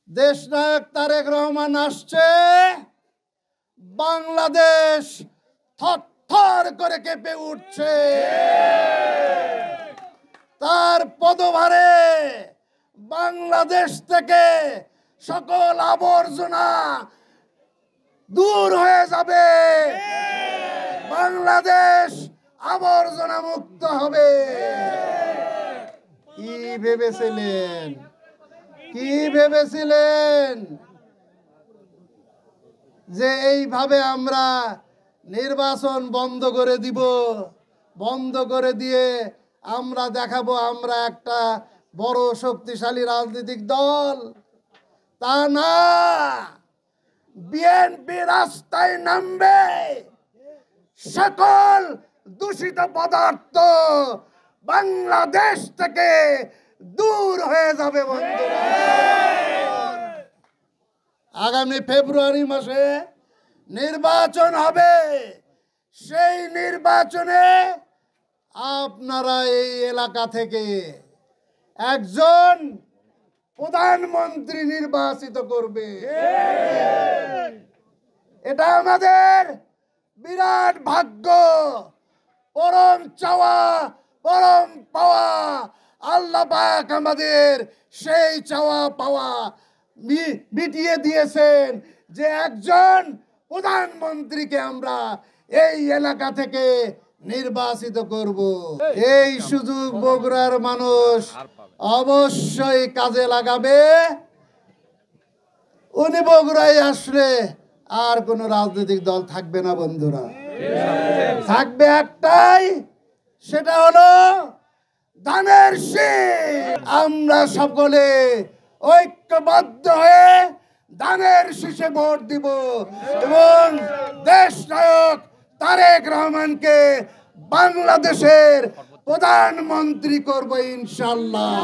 দেশনায়ক তারেক রহমান আসছে, বাংলাদেশ থরথর করে কেঁপে উঠছে। তার পদভারে বাংলাদেশ থেকে সকল আবর্জনা দূর হয়ে যাবে, বাংলাদেশ আবর্জনা মুক্ত হবে। কি ভেবেছিলেন, কি ভেবেছিলেন যে এইভাবে আমরা নির্বাচন বন্ধ করে দিব, বন্ধ করে দিয়ে আমরা দেখাবো আমরা একটা বড় শক্তিশালী রাজনৈতিক দল? তা না, বিএনপি রাস্তায় নামবে, সকল দূষিত পদার্থ বাংলাদেশ থেকে দূর হয়ে যাবে। বন্ধুরা, আগামী ফেব্রুয়ারি মাসে নির্বাচন হবে। সেই নির্বাচনে আপনারা এই এলাকা থেকে একজন প্রধানমন্ত্রী নির্বাচিত করবে। এটা আমাদের বিরাট ভাগ্য, পরম চাওয়া, পরম পাওয়া। আল্লাহ পাক আমাদের সেই চাওয়া পাওয়া মিটিয়ে দিয়েছেন যে একজন প্রধানমন্ত্রীকে আমরা এই এলাকা থেকে নির্বাচিত করব। এই সুযোগ বগুড়ার মানুষ অবশ্যই কাজে লাগাবে। উনি বগুড়ায় আসলে আর কোন রাজনৈতিক দল থাকবে না বন্ধুরা, থাকবে একটাই, সেটা হলো ধানের শীষ। আমরা সকলে ঐক্যবদ্ধ হয়ে ধানের শীষে ভোট দিব এবং দেশ নায়ক তারেক রহমানকে বাংলাদেশের প্রধানমন্ত্রী করব ইনশাআল্লাহ।